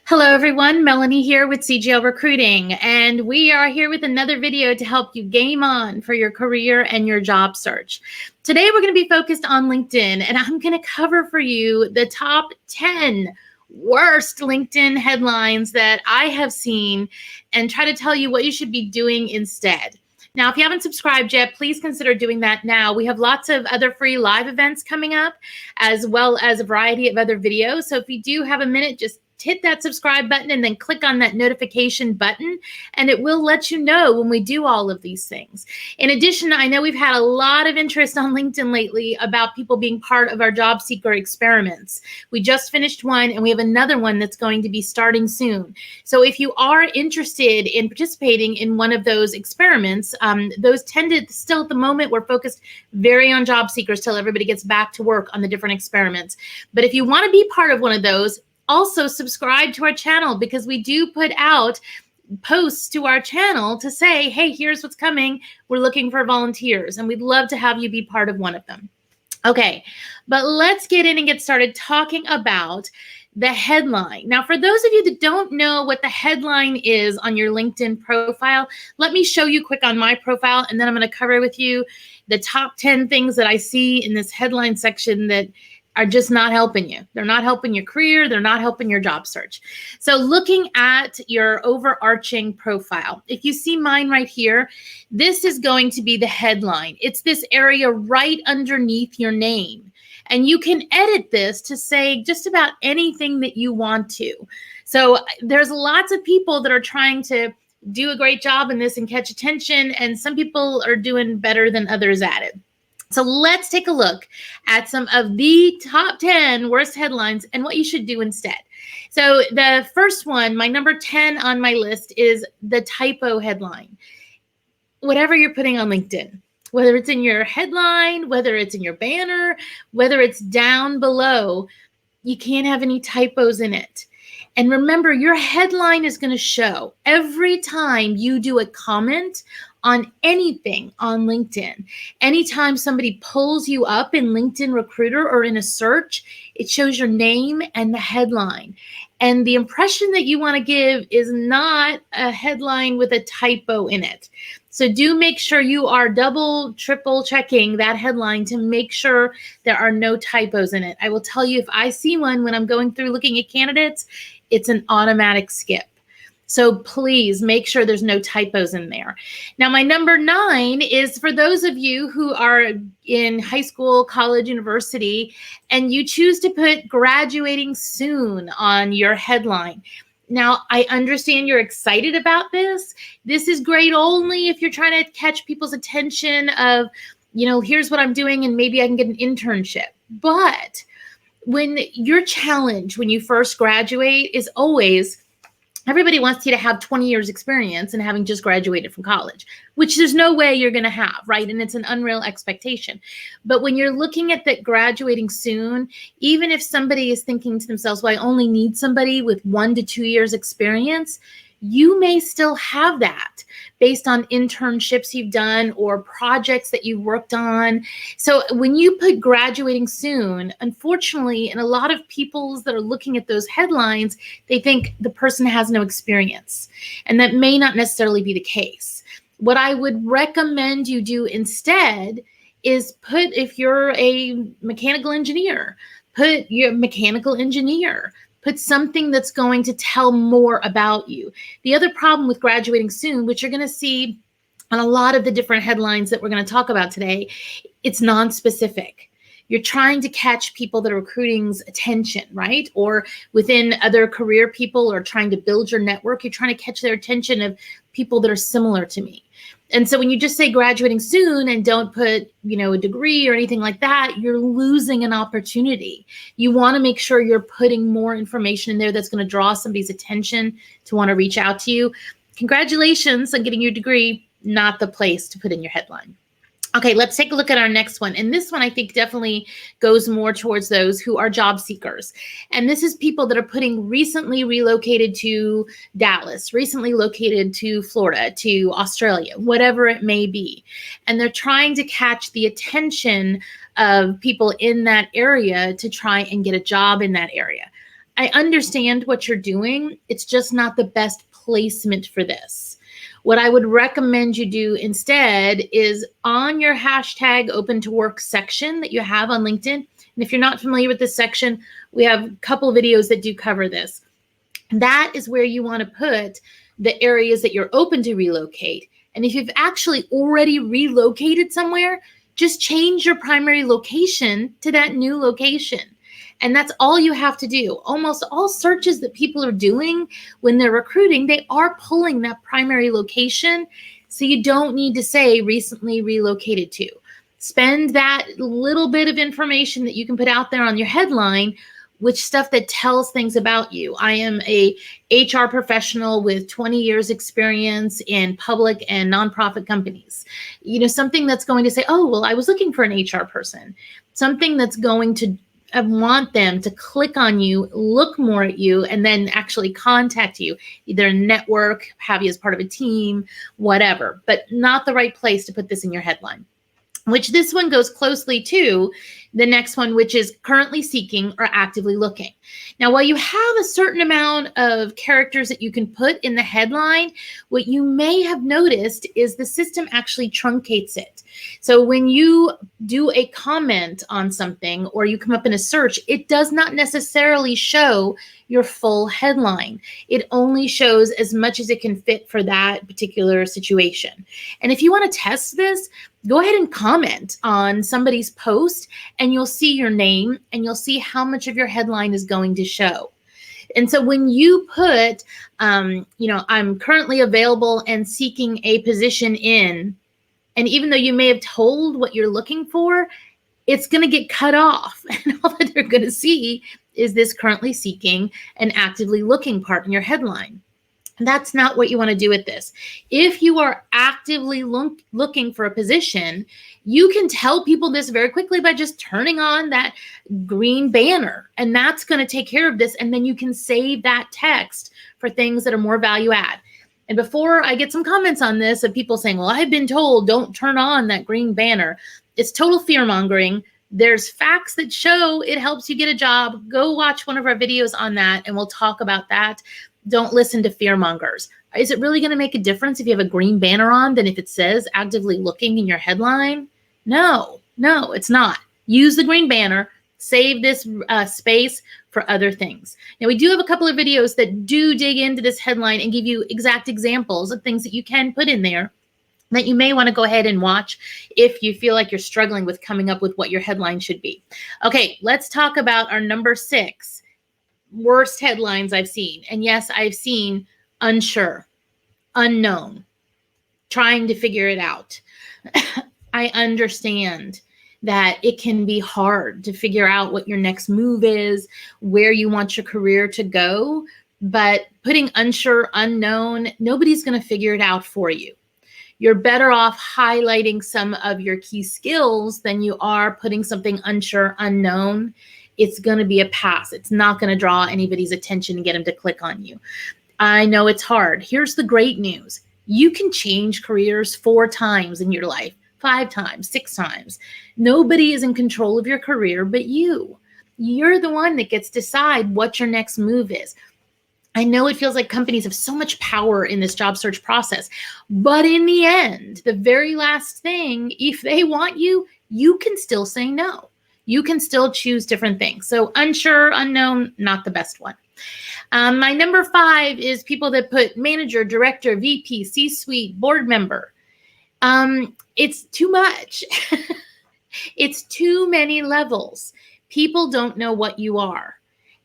Hello everyone, Melanie here with CGL Recruiting, and we are here with another video to help you game on for your career and your job search. Today we're going to be focused on LinkedIn, and I'm going to cover for you the top 10 worst LinkedIn headlines that I have seen and try to tell you what you should be doing instead. Now, if you haven't subscribed yet, please consider doing that now. We have lots of other free live events coming up, as well as a variety of other videos. So if you do have a minute, just hit that subscribe button and then click on that notification button, and it will let you know when we do all of these things. In addition, I know we've had a lot of interest on LinkedIn lately about people being part of our job seeker experiments. We just finished one, and we have another one that's going to be starting soon. So if you are interested in participating in one of those experiments, those tend to still at the moment, we're focused very on job seekers till everybody gets back to work on the different experiments. But if you want to be part of one of those, also subscribe to our channel, because we do put out posts to our channel to say, hey, here's what's coming. We're looking for volunteers, and we'd love to have you be part of one of them. Okay, but let's get in and get started talking about the headline. Now, for those of you that don't know what the headline is on your LinkedIn profile, let me show you quick on my profile, and then I'm going to cover with you the top 10 things that I see in this headline section that are just not helping you. They're not helping your career. They're not helping your job search. So looking at your overarching profile, if you see mine right here, this is going to be the headline. It's this area right underneath your name. And you can edit this to say just about anything that you want to. So there's lots of people that are trying to do a great job in this and catch attention, and some people are doing better than others at it. So let's take a look at some of the top 10 worst headlines and what you should do instead. So the first one, my number 10 on my list, is the typo headline. Whatever you're putting on LinkedIn, whether it's in your headline, whether it's in your banner, whether it's down below, you can't have any typos in it. And remember, your headline is going to show every time you do a comment on anything on LinkedIn. Anytime somebody pulls you up in LinkedIn Recruiter or in a search, it shows your name and the headline. And the impression that you want to give is not a headline with a typo in it. So do make sure you are double, triple checking that headline to make sure there are no typos in it. I will tell you, if I see one when I'm going through looking at candidates, it's an automatic skip. So please make sure there's no typos in there. Now, my number 9 is for those of you who are in high school, college, university, and you choose to put graduating soon on your headline. Now, I understand you're excited about this. This is great only if you're trying to catch people's attention of, here's what I'm doing and maybe I can get an internship. But when your challenge when you first graduate is always, everybody wants you to have 20 years experience and having just graduated from college, which there's no way you're going to have, right? And it's an unreal expectation. But when you're looking at that graduating soon, even if somebody is thinking to themselves, well, I only need somebody with 1 to 2 years experience, you may still have that based on internships you've done or projects that you've worked on. So when you put graduating soon, unfortunately, and a lot of people that are looking at those headlines, they think the person has no experience. And that may not necessarily be the case. What I would recommend you do instead is put, if you're a mechanical engineer, put your mechanical engineer. Put something that's going to tell more about you. The other problem with graduating soon, which you're going to see on a lot of the different headlines that we're going to talk about today, it's non-specific. You're trying to catch people that are recruiting's attention, right? Or within other career people, or trying to build your network, you're trying to catch their attention of people that are similar to me. And so when you just say graduating soon and don't put, a degree or anything like that, you're losing an opportunity. You want to make sure you're putting more information in there that's going to draw somebody's attention to want to reach out to you. Congratulations on getting your degree, not the place to put in your headline. Okay, let's take a look at our next one. And this one, I think, definitely goes more towards those who are job seekers. And this is people that are putting recently relocated to Dallas, recently located to Florida, to Australia, whatever it may be. And they're trying to catch the attention of people in that area to try and get a job in that area. I understand what you're doing. It's just not the best placement for this. What I would recommend you do instead is on your hashtag open to work section that you have on LinkedIn. And if you're not familiar with this section, we have a couple of videos that do cover this. That is where you want to put the areas that you're open to relocate. And if you've actually already relocated somewhere, just change your primary location to that new location. And that's all you have to do. Almost all searches that people are doing when they're recruiting, they are pulling that primary location. So you don't need to say recently relocated to. Spend that little bit of information that you can put out there on your headline, which stuff that tells things about you. I am a HR professional with 20 years experience in public and nonprofit companies. Something that's going to say, oh, well, I was looking for an HR person. Something that's going to want them to click on you, look more at you, and then actually contact you, either network, have you as part of a team, whatever, but not the right place to put this in your headline. Which this one goes closely to the next one, which is currently seeking or actively looking. Now, while you have a certain amount of characters that you can put in the headline, what you may have noticed is the system actually truncates it. So when you do a comment on something or you come up in a search, it does not necessarily show your full headline. It only shows as much as it can fit for that particular situation. And if you want to test this, go ahead and comment on somebody's post and you'll see your name and you'll see how much of your headline is going to show. And so when you put, I'm currently available and seeking a position in, and even though you may have told what you're looking for, it's going to get cut off. And all that they're going to see is this currently seeking and actively looking part in your headline. That's not what you want to do with this. If you are actively looking for a position, you can tell people this very quickly by just turning on that green banner, and that's going to take care of this. And then you can save that text for things that are more value add. And before I get some comments on this of people saying, well, I've been told don't turn on that green banner, it's total fear mongering. There's facts that show it helps you get a job. Go watch one of our videos on that and we'll talk about that. Don't listen to fear mongers. Is it really going to make a difference if you have a green banner on than if it says actively looking in your headline? No, it's not. Use the green banner. Save this space for other things. Now, we do have a couple of videos that do dig into this headline and give you exact examples of things that you can put in there that you may want to go ahead and watch if you feel like you're struggling with coming up with what your headline should be. Okay, let's talk about our number 6 worst headlines I've seen. And yes, I've seen unsure, unknown, trying to figure it out. I understand that it can be hard to figure out what your next move is, where you want your career to go, but putting unsure, unknown, nobody's going to figure it out for you. You're better off highlighting some of your key skills than you are putting something unsure, unknown. It's going to be a pass. It's not going to draw anybody's attention and get them to click on you. I know it's hard. Here's the great news. You can change careers 4 times in your life, 5 times, 6 times. Nobody is in control of your career but you. You're the one that gets to decide what your next move is. I know it feels like companies have so much power in this job search process, but in the end, the very last thing, if they want you, you can still say no. You can still choose different things. So unsure, unknown, not the best one. My number 5 is people that put manager, director, VP, C-suite, board member. It's too much. It's too many levels. People don't know what you are.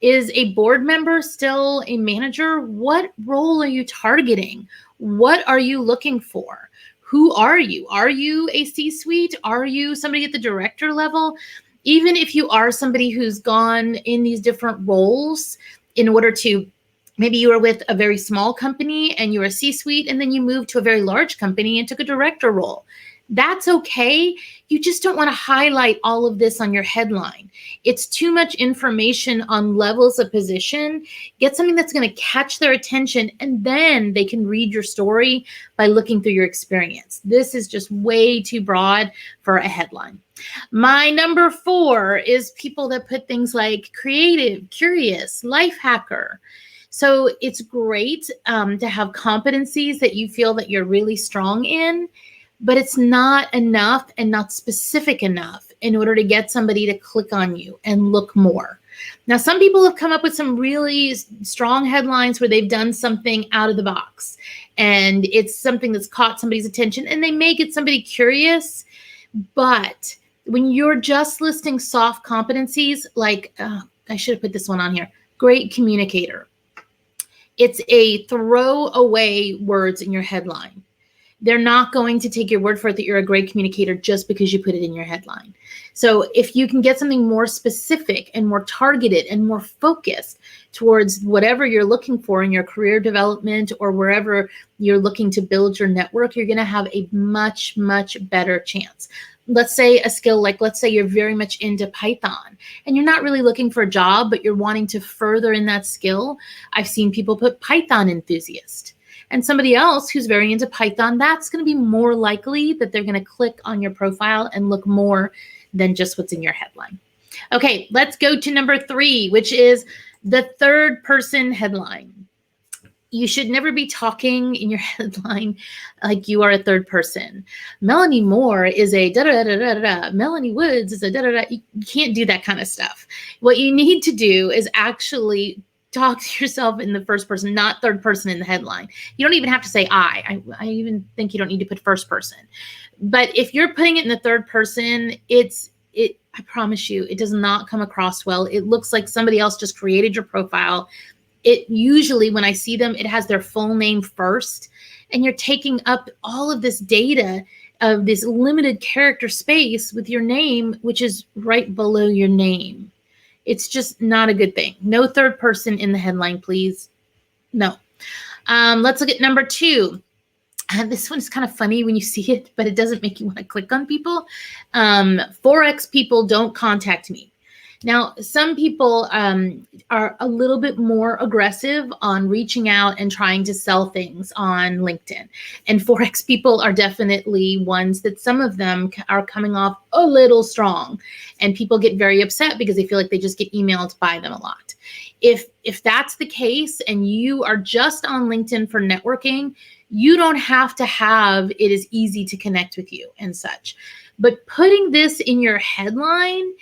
Is a board member still a manager? What role are you targeting? What are you looking for? Who are you? Are you a C-suite? Are you somebody at the director level? Even if you are somebody who's gone in these different roles in order to, maybe you were with a very small company and you were a C-suite and then you moved to a very large company and took a director role. That's okay. You just don't want to highlight all of this on your headline. It's too much information on levels of position. Get something that's going to catch their attention, and then they can read your story by looking through your experience. This is just way too broad for a headline. My number 4 is people that put things like creative, curious, life hacker. So it's great to have competencies that you feel that you're really strong in, but it's not enough and not specific enough in order to get somebody to click on you and look more. Now, some people have come up with some really strong headlines where they've done something out of the box, and it's something that's caught somebody's attention, and they may get somebody curious. But when you're just listing soft competencies, like I should have put this one on here, great communicator. It's a throwaway words in your headline. They're not going to take your word for it that you're a great communicator just because you put it in your headline. So if you can get something more specific and more targeted and more focused towards whatever you're looking for in your career development or wherever you're looking to build your network, you're going to have a much, much better chance. Let's say a skill like, let's say you're very much into Python and you're not really looking for a job, but you're wanting to further in that skill. I've seen people put Python enthusiast. And somebody else who's very into Python, that's going to be more likely that they're going to click on your profile and look more than just what's in your headline. Okay, let's go to number 3, which is the third person headline. You should never be talking in your headline like you are a third person. Melanie Moore is a da-da-da-da-da-da. Melanie Woods is a da-da-da. You can't do that kind of stuff. What you need to do is actually talk to yourself in the first person, not third person in the headline. You don't even have to say I even think you don't need to put first person. But if you're putting it in the third person, I promise you, it does not come across well. It looks like somebody else just created your profile. It usually, when I see them, it has their full name first, and you're taking up all of this data of this limited character space with your name, which is right below your name. It's just not a good thing. No third person in the headline, please. No. Let's look at number 2. This one's kind of funny when you see it, but it doesn't make you want to click on people. Forex people don't contact me. Now, some people are a little bit more aggressive on reaching out and trying to sell things on LinkedIn. And Forex people are definitely ones that some of them are coming off a little strong. And people get very upset because they feel like they just get emailed by them a lot. If that's the case and you are just on LinkedIn for networking, you don't have to have it as easy to connect with you and such. But putting this in your headline,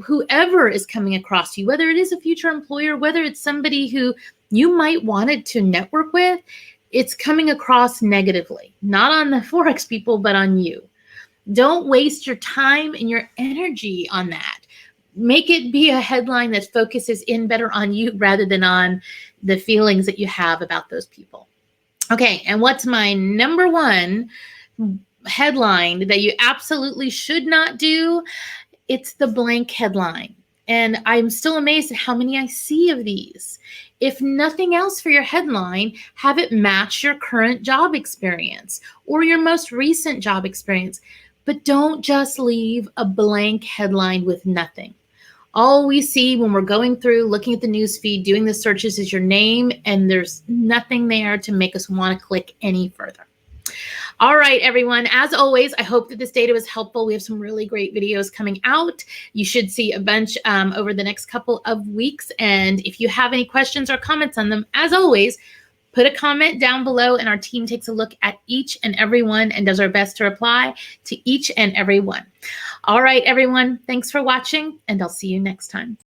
whoever is coming across you, whether it is a future employer, whether it's somebody who you might want it to network with, it's coming across negatively, not on the Forex people, but on you. Don't waste your time and your energy on that. Make it be a headline that focuses in better on you rather than on the feelings that you have about those people. Okay, and what's my number 1 headline that you absolutely should not do? It's the blank headline. And I'm still amazed at how many I see of these. If nothing else for your headline, have it match your current job experience or your most recent job experience. But don't just leave a blank headline with nothing. All we see when we're going through, looking at the news feed, doing the searches is your name, and there's nothing there to make us want to click any further. All right, everyone. As always, I hope that this data was helpful. We have some really great videos coming out. You should see a bunch over the next couple of weeks. And if you have any questions or comments on them, as always, put a comment down below and our team takes a look at each and every one and does our best to reply to each and every one. All right, everyone. Thanks for watching, and I'll see you next time.